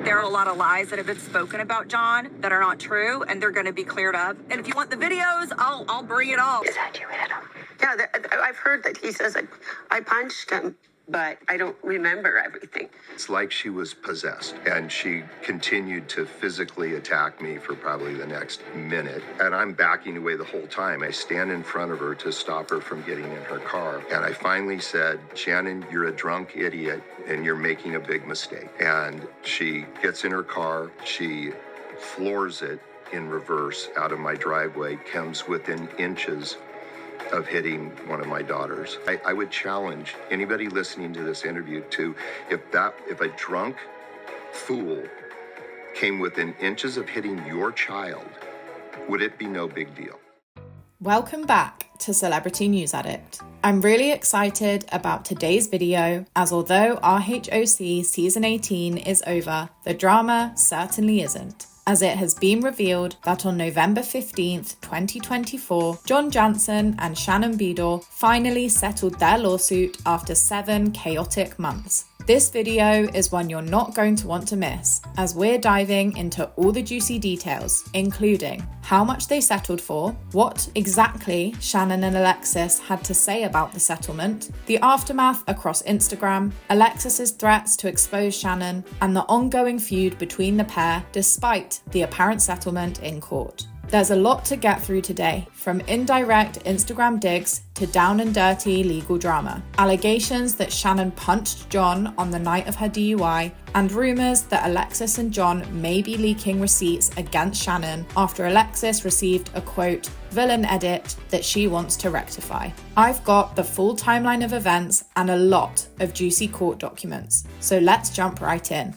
There are a lot of lies that have been spoken about John that are not true, and they're going to be cleared up. And if you want the videos, I'll bring it all. You said you hit him. Yeah, I've heard that he says I punched him, but I don't remember everything. It's like she was possessed, and she continued to physically attack me for probably the next minute. And I'm backing away the whole time. I stand in front of her to stop her from getting in her car. And I finally said, Shannon, you're a drunk idiot, and you're making a big mistake. And she gets in her car, she floors it in reverse out of my driveway, comes within inches of hitting one of my daughters. I would challenge anybody listening to this interview to, if a drunk fool came within inches of hitting your child, would it be no big deal? Welcome back to Celebrity News Addict. I'm really excited about today's video, as although RHOC Season 18 is over, the drama certainly isn't, as it has been revealed that on November 15th, 2024, John Janssen and Shannon Beador finally settled their lawsuit after 7 chaotic months. This video is one you're not going to want to miss, as we're diving into all the juicy details, including how much they settled for, what exactly Shannon and Alexis had to say about the settlement, the aftermath across Instagram, Alexis's threats to expose Shannon, and the ongoing feud between the pair despite the apparent settlement in court. There's a lot to get through today, from indirect Instagram digs to down and dirty legal drama, allegations that Shannon punched John on the night of her DUI, and rumours that Alexis and John may be leaking receipts against Shannon after Alexis received a quote, villain edit that she wants to rectify. I've got the full timeline of events and a lot of juicy court documents, so let's jump right in.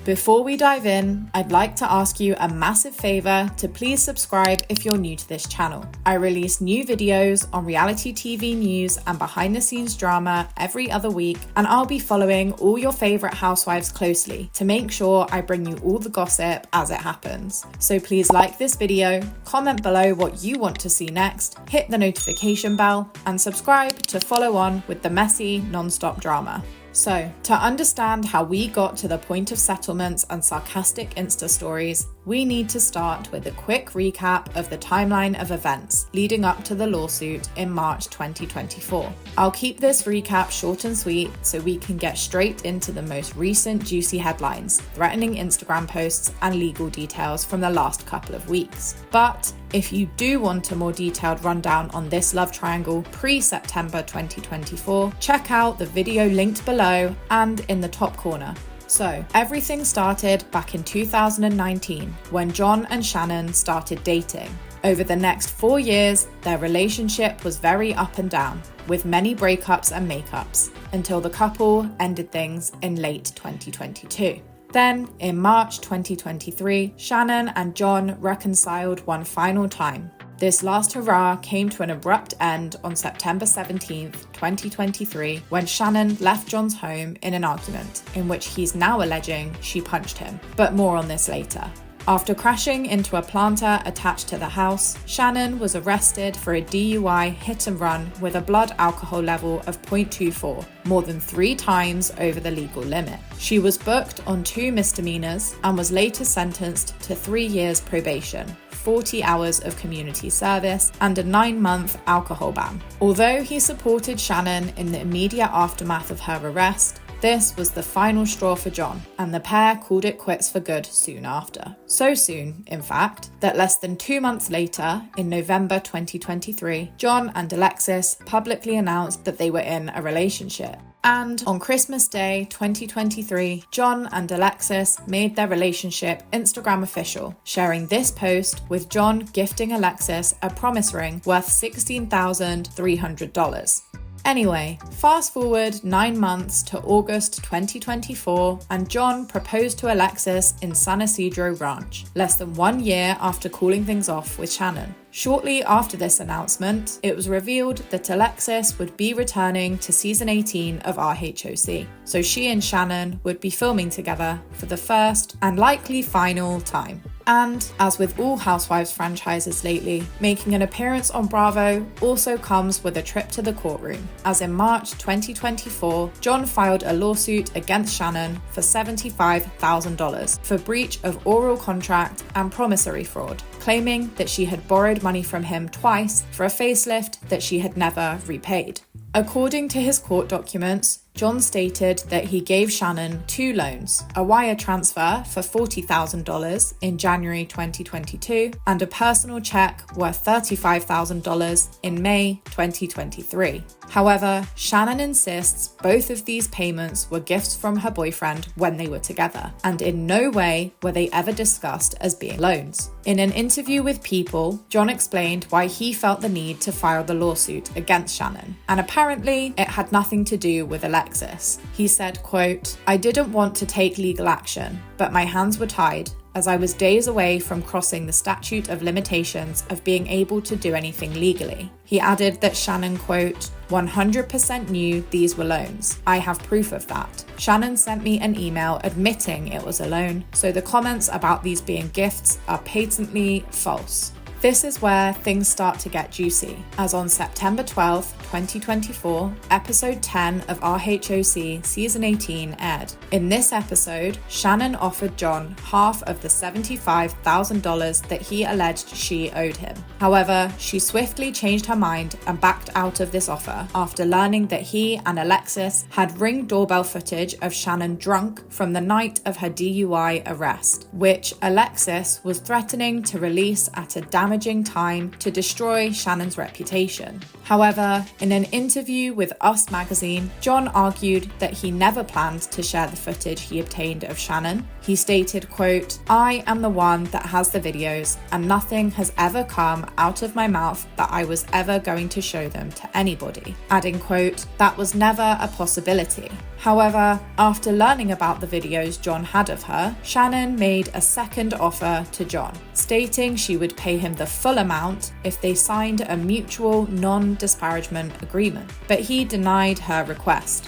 Before we dive in, I'd like to ask you a massive favour to please subscribe if you're new to this channel. I release new videos on reality TV news and behind the scenes drama every other week, and I'll be following all your favourite housewives closely to make sure I bring you all the gossip as it happens. So please like this video, comment below what you want to see next, hit the notification bell, and subscribe to follow on with the messy, non-stop drama. So, to understand how we got to the point of settlements and sarcastic Insta stories, we need to start with a quick recap of the timeline of events leading up to the lawsuit in March 2024. I'll keep this recap short and sweet so we can get straight into the most recent juicy headlines, threatening Instagram posts, and legal details from the last couple of weeks. But if you do want a more detailed rundown on this love triangle pre-September 2024, check out the video linked below and in the top corner. So, everything started back in 2019 when John and Shannon started dating. Over the next 4 years, their relationship was very up and down, with many breakups and makeups, until the couple ended things in late 2022. Then, in March 2023, Shannon and John reconciled one final time. This last hurrah came to an abrupt end on September 17th, 2023, when Shannon left John's home in an argument, in which he's now alleging she punched him. But more on this later. After crashing into a planter attached to the house, Shannon was arrested for a DUI hit and run with a blood alcohol level of 0.24, more than 3 times over the legal limit. She was booked on 2 misdemeanors and was later sentenced to 3 years probation, 40 hours of community service, and a 9-month alcohol ban. Although he supported Shannon in the immediate aftermath of her arrest, this was the final straw for John, and the pair called it quits for good soon after. So soon, in fact, that less than 2 months later, in November 2023, John and Alexis publicly announced that they were in a relationship. And on Christmas Day 2023, John and Alexis made their relationship Instagram official, sharing this post with John gifting Alexis a promise ring worth $16,300. Anyway, fast forward 9 months to August 2024, and John proposed to Alexis in San Isidro Ranch, less than 1 year after calling things off with Shannon. Shortly after this announcement, it was revealed that Alexis would be returning to season 18 of RHOC, so she and Shannon would be filming together for the first and likely final time. And, as with all Housewives franchises lately, making an appearance on Bravo also comes with a trip to the courtroom, as in March 2024, John filed a lawsuit against Shannon for $75,000 for breach of oral contract and promissory fraud, claiming that she had borrowed money from him twice for a facelift that she had never repaid. According to his court documents, John stated that he gave Shannon 2 loans, a wire transfer for $40,000 in January 2022 and a personal check worth $35,000 in May 2023. However, Shannon insists both of these payments were gifts from her boyfriend when they were together, and in no way were they ever discussed as being loans. In an interview with People, John explained why he felt the need to file the lawsuit against Shannon, and apparently it had nothing to do with Alexis. He said, quote, "I didn't want to take legal action, but my hands were tied, as I was days away from crossing the statute of limitations of being able to do anything legally." He added that Shannon, quote, "100% knew these were loans. I have proof of that. Shannon sent me an email admitting it was a loan, so the comments about these being gifts are patently false." This is where things start to get juicy, as on September 12th, 2024, episode 10 of RHOC season 18 aired. In this episode, Shannon offered John half of the $75,000 that he alleged she owed him. However, she swiftly changed her mind and backed out of this offer after learning that he and Alexis had Ring doorbell footage of Shannon drunk from the night of her DUI arrest, which Alexis was threatening to release at a damaging time to destroy Shannon's reputation. However, in an interview with Us magazine, John argued that he never planned to share the footage he obtained of Shannon. He stated, quote, "I am the one that has the videos, and nothing has ever come out of my mouth that I was ever going to show them to anybody," adding, quote, "That was never a possibility." However, after learning about the videos John had of her, Shannon made a second offer to John, stating she would pay him the full amount if they signed a mutual non-disparagement agreement, but he denied her request.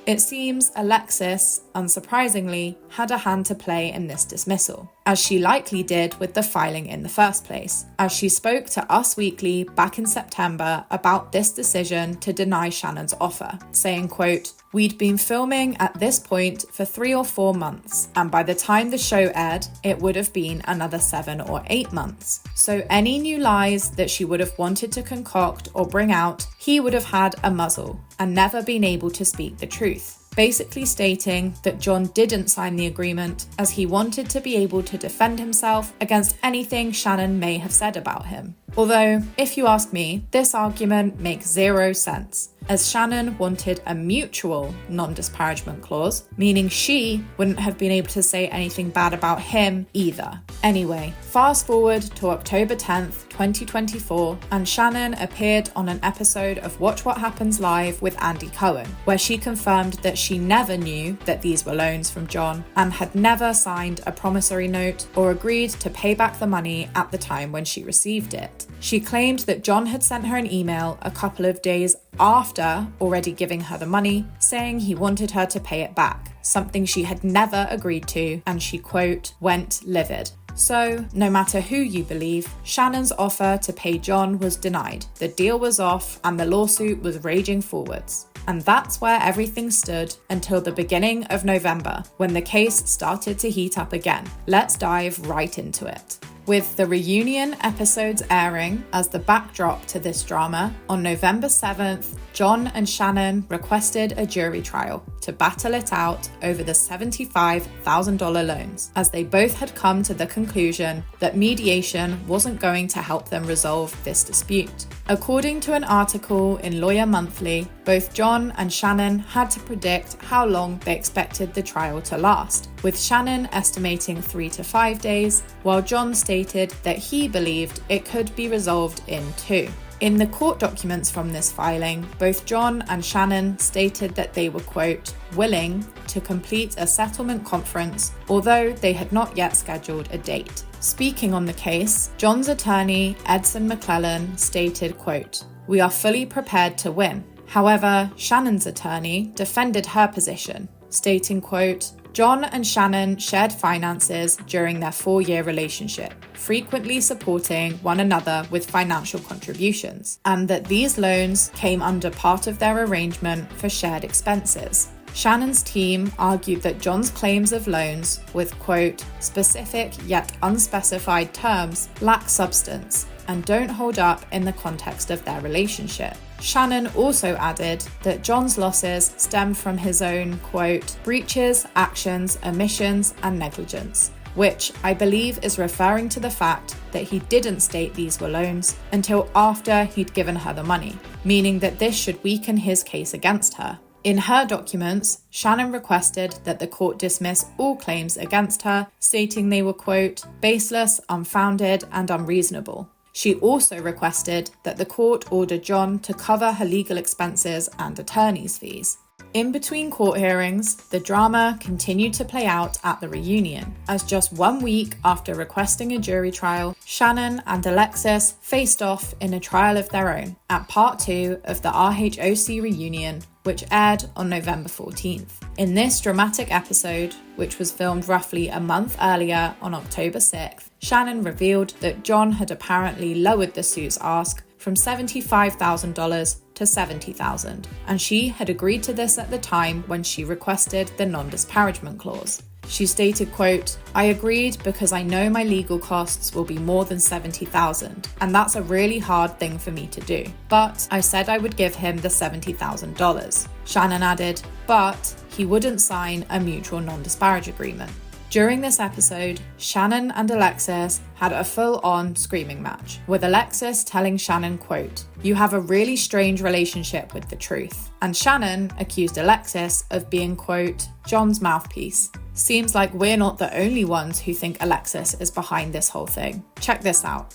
It seems Alexis, unsurprisingly, had a hand to play in this dismissal, as she likely did with the filing in the first place, as she spoke to Us Weekly back in September about this decision to deny Shannon's offer, saying, quote, "We'd been filming at this point for 3 or 4 months, and by the time the show aired, it would have been another 7 or 8 months. So any new lies that she would have wanted to concoct or bring out, he would have had a muzzle and never been able to speak the truth." Basically stating that John didn't sign the agreement as he wanted to be able to defend himself against anything Shannon may have said about him. Although, if you ask me, this argument makes 0 sense, as Shannon wanted a mutual non-disparagement clause, meaning she wouldn't have been able to say anything bad about him either. Anyway, fast forward to October 10th, 2024, and Shannon appeared on an episode of Watch What Happens Live with Andy Cohen, where she confirmed that she never knew that these were loans from John and had never signed a promissory note or agreed to pay back the money at the time when she received it. She claimed that John had sent her an email a couple of days after already giving her the money, saying he wanted her to pay it back, something she had never agreed to, and she, quote, "went livid." So, no matter who you believe, Shannon's offer to pay John was denied, the deal was off, and the lawsuit was raging forwards. And that's where everything stood until the beginning of November, when the case started to heat up again. Let's dive right into it. With the reunion episodes airing as the backdrop to this drama, on November 7th, John and Shannon requested a jury trial to battle it out over the $75,000 loans, as they both had come to the conclusion that mediation wasn't going to help them resolve this dispute. According to an article in Lawyer Monthly, both John and Shannon had to predict how long they expected the trial to last, with Shannon estimating 3 to 5 days, while John stated that he believed it could be resolved in 2. In the court documents from this filing, both John and Shannon stated that they were, quote, "willing to complete a settlement conference, although they had not yet scheduled a date." Speaking on the case, John's attorney, Edson McClellan, stated, quote, "We are fully prepared to win." However, Shannon's attorney defended her position, stating, quote, John and Shannon shared finances during their 4-year relationship, frequently supporting one another with financial contributions, and that these loans came under part of their arrangement for shared expenses. Shannon's team argued that John's claims of loans with, quote, specific yet unspecified terms lack substance and don't hold up in the context of their relationship. Shannon also added that John's losses stem from his own, quote, breaches, actions, omissions, and negligence, which I believe is referring to the fact that he didn't state these were loans until after he'd given her the money, meaning that this should weaken his case against her. In her documents, Shannon requested that the court dismiss all claims against her, stating they were, quote, baseless, unfounded, and unreasonable. She also requested that the court order John to cover her legal expenses and attorney's fees. In between court hearings, the drama continued to play out at the reunion, as just 1 week after requesting a jury trial, Shannon and Alexis faced off in a trial of their own at part 2 of the RHOC reunion, which aired on November 14th. In this dramatic episode, which was filmed roughly a month earlier on October 6th, Shannon revealed that John had apparently lowered the suit's ask from $75,000 to $70,000, and she had agreed to this at the time when she requested the non-disparagement clause. She stated, quote, I agreed because I know my legal costs will be more than $70,000, and that's a really hard thing for me to do. But I said I would give him the $70,000. Shannon added, but he wouldn't sign a mutual non-disparage agreement. During this episode, Shannon and Alexis had a full-on screaming match, with Alexis telling Shannon, quote, you have a really strange relationship with the truth. And Shannon accused Alexis of being, quote, John's mouthpiece. Seems like we're not the only ones who think Alexis is behind this whole thing. Check this out.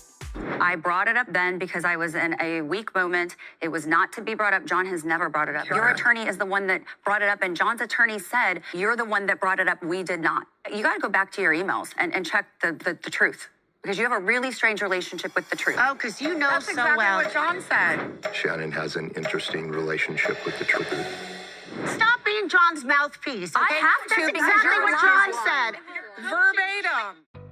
I brought it up then because I was in a weak moment. It was not to be brought up. John has never brought it up. Your attorney is the one that brought it up, and John's attorney said, you're the one that brought it up. We did not. You got to go back to your emails and check the truth, because you have a really strange relationship with the truth. Oh, because you know That's so exactly well. what John said. Shannon has an interesting relationship with the truth. Stop being John's mouthpiece. Okay? I have to, That's because exactly you're what lying. John said. Verbatim.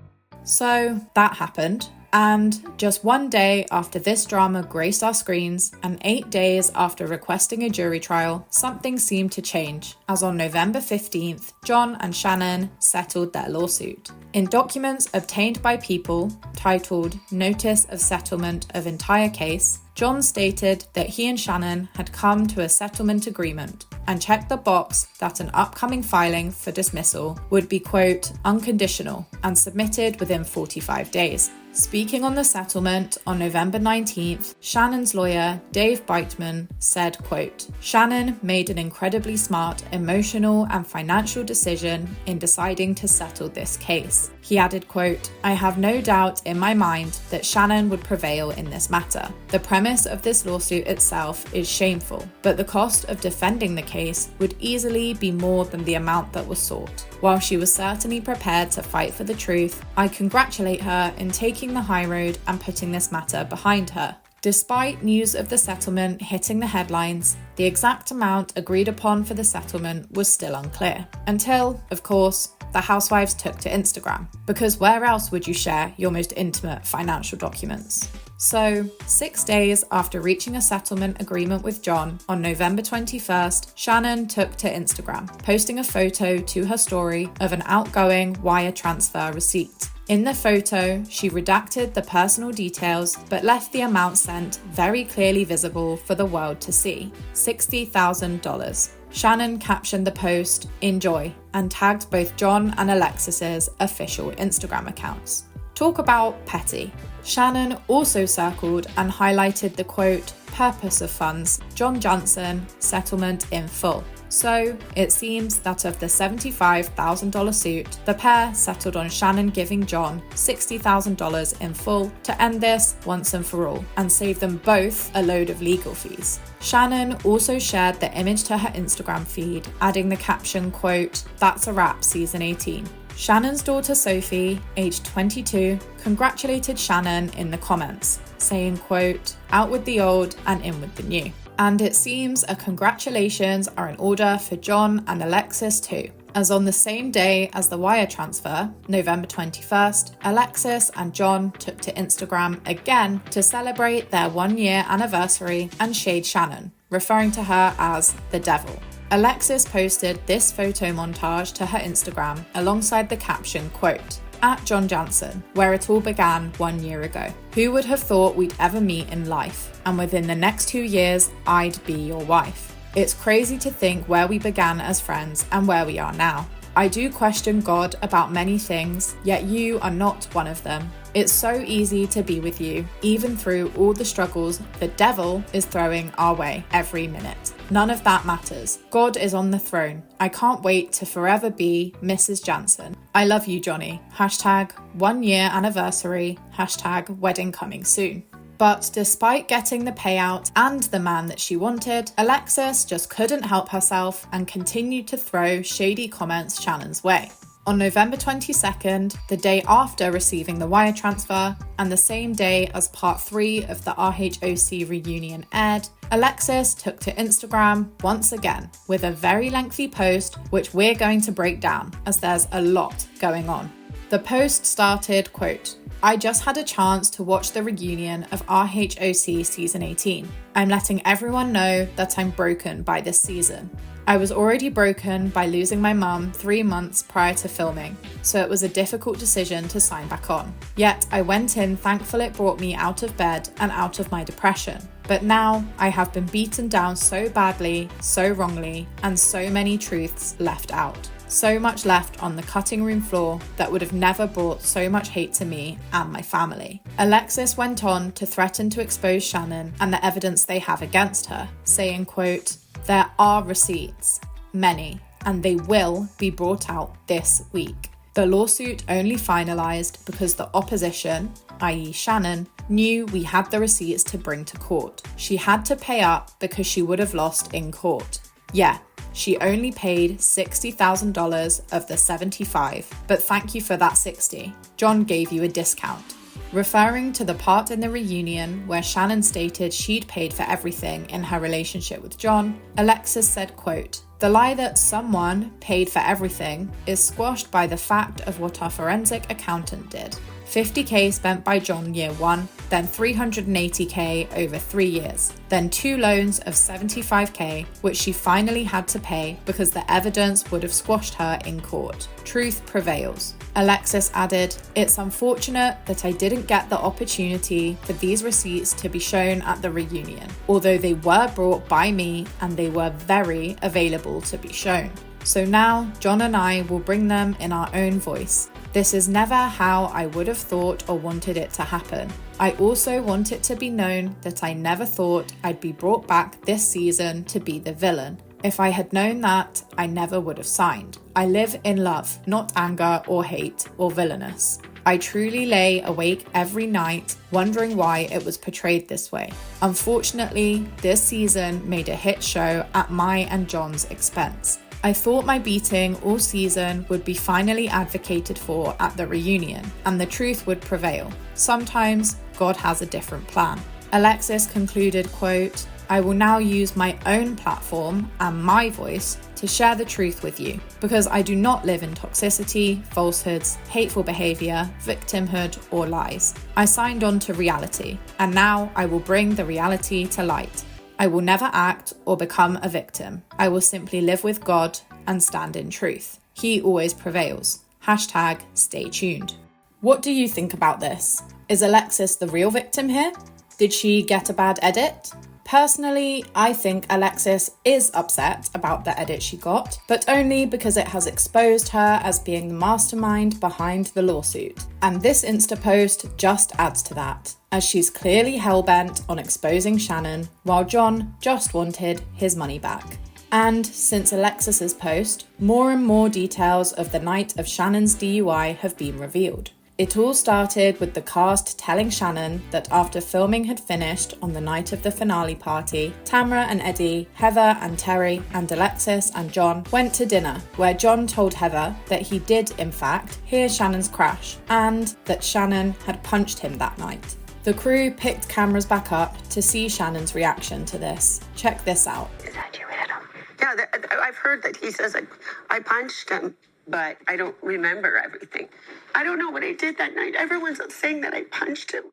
So that happened. And just 1 day after this drama graced our screens, and 8 days after requesting a jury trial, something seemed to change, as on November 15th, John and Shannon settled their lawsuit. In documents obtained by People, titled Notice of Settlement of Entire Case, John stated that he and Shannon had come to a settlement agreement and checked the box that an upcoming filing for dismissal would be, quote, unconditional and submitted within 45 days. Speaking on the settlement on November 19th, Shannon's lawyer, Dave Beitman, said, quote, Shannon made an incredibly smart, emotional and financial decision in deciding to settle this case. He added, quote, I have no doubt in my mind that Shannon would prevail in this matter. The premise of this lawsuit itself is shameful, but the cost of defending the case would easily be more than the amount that was sought. While she was certainly prepared to fight for the truth, I congratulate her in taking the high road and putting this matter behind her. Despite news of the settlement hitting the headlines, the exact amount agreed upon for the settlement was still unclear. Until, of course, the housewives took to Instagram, because where else would you share your most intimate financial documents? So, 6 days after reaching a settlement agreement with John, on November 21st, Shannon took to Instagram, posting a photo to her story of an outgoing wire transfer receipt. In the photo, she redacted the personal details but left the amount sent very clearly visible for the world to see, $60,000. Shannon captioned the post, "Enjoy," and tagged both John and Alexis's official Instagram accounts. Talk about petty. Shannon also circled and highlighted the, quote, purpose of funds, John Janssen, settlement in full. So it seems that of the $75,000 suit, the pair settled on Shannon giving John $60,000 in full to end this once and for all and save them both a load of legal fees. Shannon also shared the image to her Instagram feed, adding the caption, quote, "That's a wrap, season 18. Shannon's daughter Sophie, aged 22, congratulated Shannon in the comments, saying, quote, "Out with the old and in with the new." And it seems a congratulations are in order for John and Alexis too. as on the same day as the wire transfer, November 21st, Alexis and John took to Instagram again to celebrate their 1-year anniversary and shade Shannon, referring to her as the devil. Alexis posted this photo montage to her Instagram alongside the caption, quote, "At John Janssen, where it all began 1 year ago. Who would have thought we'd ever meet in life? And within the next 2 years, I'd be your wife. It's crazy to think where we began as friends and where we are now. I do question God about many things, yet you are not one of them. It's so easy to be with you, even through all the struggles the devil is throwing our way every minute. None of that matters. God is on the throne. I can't wait to forever be Mrs. Janssen. I love you, Johnny. Hashtag 1 year anniversary. Hashtag wedding coming soon." But despite getting the payout and the man that she wanted, Alexis just couldn't help herself and continued to throw shady comments Shannon's way. On November 22nd, the day after receiving the wire transfer, and the same day as part 3 of the RHOC reunion aired, Alexis took to Instagram once again with a very lengthy post which we're going to break down as there's a lot going on. The post started, quote, "I just had a chance to watch the reunion of RHOC season 18. I'm letting everyone know that I'm broken by this season. I was already broken by losing my mum 3 months prior to filming, so it was a difficult decision to sign back on. Yet I went in thankful it brought me out of bed and out of my depression. But now I have been beaten down so badly, so wrongly, and so many truths left out. So much left on the cutting room floor that would have never brought so much hate to me and my family." Alexis went on to threaten to expose Shannon and the evidence they have against her, saying, quote, "There are receipts, many, and they will be brought out this week. The lawsuit only finalised because the opposition, i.e. Shannon, knew we had the receipts to bring to court. She had to pay up because she would have lost in court. Yeah, she only paid $60,000 of the 75, but thank you for that 60. John gave you a discount." Referring to the part in the reunion where Shannon stated she'd paid for everything in her relationship with John, Alexis said, quote, "The lie that someone paid for everything is squashed by the fact of what our forensic accountant did. $50K spent by John year 1, then $380K over 3 years, then 2 loans of $75K, which she finally had to pay because the evidence would have squashed her in court. Truth prevails." Alexis added, "It's unfortunate that I didn't get the opportunity for these receipts to be shown at the reunion, although they were brought by me and they were very available to be shown. So now John and I will bring them in our own voice. This is never how I would have thought or wanted it to happen. I also want it to be known that I never thought I'd be brought back this season to be the villain. If I had known that, I never would have signed. I live in love, not anger or hate or villainous. I truly lay awake every night wondering why it was portrayed this way. Unfortunately, this season made a hit show at my and John's expense. I thought my beating all season would be finally advocated for at the reunion, and the truth would prevail. Sometimes God has a different plan." Alexis concluded, quote, "I will now use my own platform and my voice to share the truth with you, because I do not live in toxicity, falsehoods, hateful behaviour, victimhood, or lies. I signed on to reality, and now I will bring the reality to light. I will never act or become a victim. I will simply live with God and stand in truth. He always prevails. Hashtag stay tuned." What do you think about this? Is Alexis the real victim here? Did she get a bad edit? Personally, I think Alexis is upset about the edit she got, but only because it has exposed her as being the mastermind behind the lawsuit. And this Insta post just adds to that, as she's clearly hell-bent on exposing Shannon, while John just wanted his money back. And since Alexis's post, more and more details of the night of Shannon's DUI have been revealed. It all started with the cast telling Shannon that after filming had finished on the night of the finale party, Tamra and Eddie, Heather and Terry, and Alexis and John went to dinner, where John told Heather that he did, in fact, hear Shannon's crash, and that Shannon had punched him that night. The crew picked cameras back up to see Shannon's reaction to this. Check this out. You said you hit him. Yeah, I've heard that he says I punched him, but I don't remember everything. I don't know what I did that night. Everyone's saying that I punched him.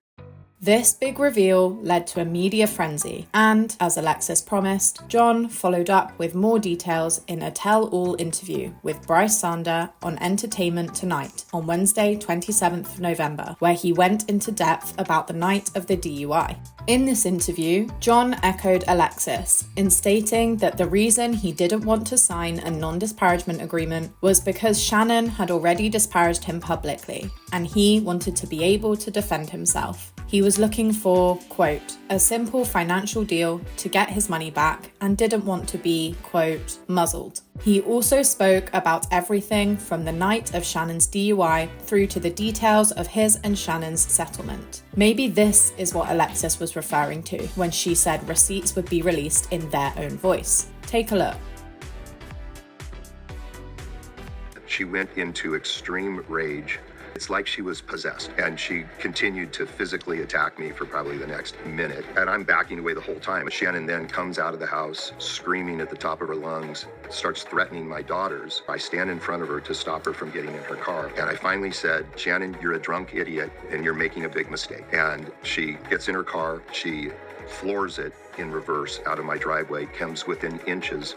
This big reveal led to a media frenzy, and as Alexis promised, John followed up with more details in a tell-all interview with Bryce Sander on Entertainment Tonight on Wednesday, 27th November, where he went into depth about the night of the DUI. In this interview, John echoed Alexis in stating that the reason he didn't want to sign a non-disparagement agreement was because Shannon had already disparaged him publicly, and he wanted to be able to defend himself. He was looking for, quote, a simple financial deal to get his money back and didn't want to be, quote, muzzled. He also spoke about everything from the night of Shannon's DUI through to the details of his and Shannon's settlement. Maybe this is what Alexis was referring to when she said receipts would be released in their own voice. Take a look. She went into extreme rage. It's like she was possessed, and she continued to physically attack me for probably the next minute, and I'm backing away the whole time. Shannon then comes out of the house screaming at the top of her lungs, starts threatening my daughters. I stand in front of her to stop her from getting in her car, and I finally said, Shannon, you're a drunk idiot and you're making a big mistake. And she gets in her car, she floors it in reverse out of my driveway, comes within inches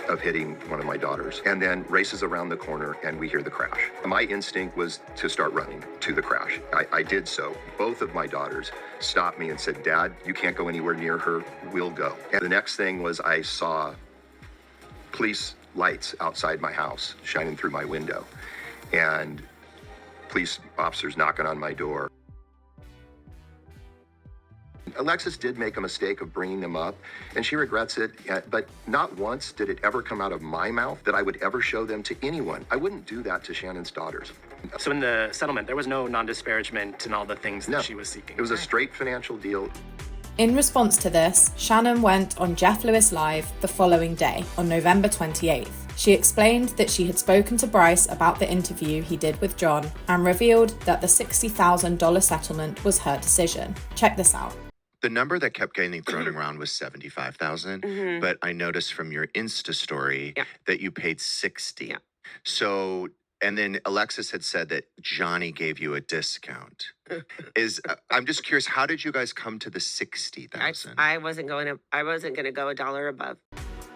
of hitting one of my daughters, and then races around the corner, and we hear the crash. My instinct was to start running to the crash. I did so. Both of my daughters stopped me and said, Dad, you can't go anywhere near her. We'll go. And the next thing was I saw police lights outside my house shining through my window, and police officers knocking on my door. Alexis did make a mistake of bringing them up, and she regrets it, but not once did it ever come out of my mouth that I would ever show them to anyone. I wouldn't do that to Shannon's daughters. So in the settlement, there was no non-disparagement and all the things that she was seeking? It was a straight financial deal. In response to this, Shannon went on Jeff Lewis Live the following day, on November 28th. She explained that she had spoken to Bryce about the interview he did with John and revealed that the $60,000 settlement was her decision. Check this out. The number that kept getting thrown around was 75,000, but I noticed from your Insta story that you paid 60. Yeah. So, and then Alexis had said that Johnny gave you a discount. I'm just curious, how did you guys come to the 60,000? I wasn't going to go $1 above.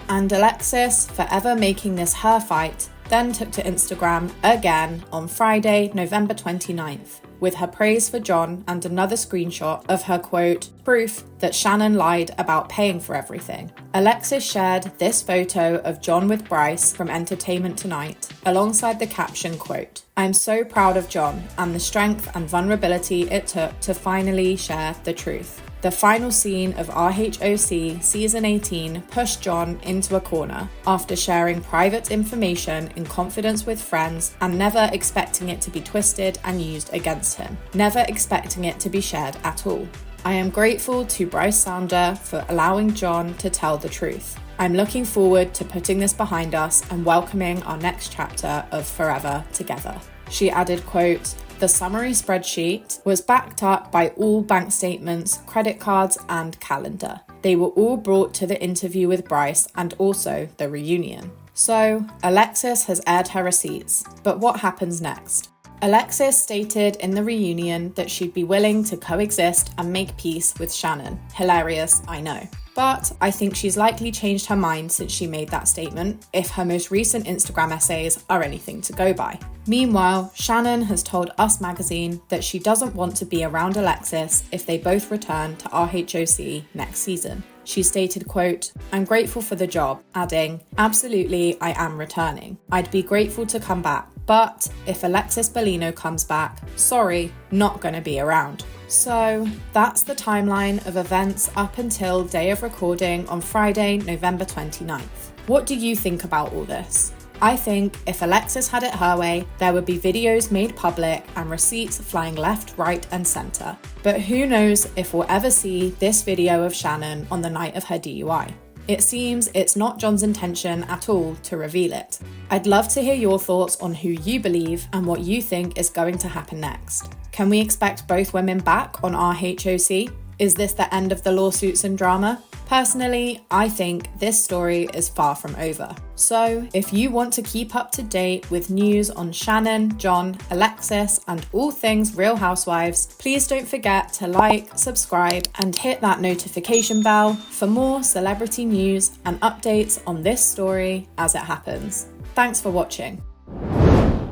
And Alexis, forever making this her fight, then took to Instagram again on Friday, November 29th, with her praise for John and another screenshot of her, quote, proof that Shannon lied about paying for everything. Alexis shared this photo of John with Bryce from Entertainment Tonight, alongside the caption, quote, I'm so proud of John and the strength and vulnerability it took to finally share the truth. The final scene of RHOC Season 18 pushed John into a corner after sharing private information in confidence with friends and never expecting it to be twisted and used against him, never expecting it to be shared at all. I am grateful to Bryce Sander for allowing John to tell the truth. I'm looking forward to putting this behind us and welcoming our next chapter of Forever Together. She added, quote, the summary spreadsheet was backed up by all bank statements, credit cards, and calendar. They were all brought to the interview with Bryce and also the reunion. So, Alexis has aired her receipts, but what happens next? Alexis stated in the reunion that she'd be willing to coexist and make peace with Shannon. Hilarious, I know. But I think she's likely changed her mind since she made that statement, if her most recent Instagram essays are anything to go by. Meanwhile, Shannon has told Us Magazine that she doesn't want to be around Alexis if they both return to RHOC next season. She stated, quote, I'm grateful for the job, adding, absolutely, I am returning. I'd be grateful to come back, but if Alexis Bellino comes back, sorry, not gonna be around. So that's the timeline of events up until day of recording on Friday, November 29th. What do you think about all this? I think if Alexis had it her way, there would be videos made public and receipts flying left, right, and centre. But who knows if we'll ever see this video of Shannon on the night of her DUI. It seems it's not John's intention at all to reveal it. I'd love to hear your thoughts on who you believe and what you think is going to happen next. Can we expect both women back on RHOC? Is this the end of the lawsuits and drama? Personally, I think this story is far from over. So, if you want to keep up to date with news on Shannon, John, Alexis, and all things Real Housewives, please don't forget to like, subscribe, and hit that notification bell for more celebrity news and updates on this story as it happens. Thanks for watching.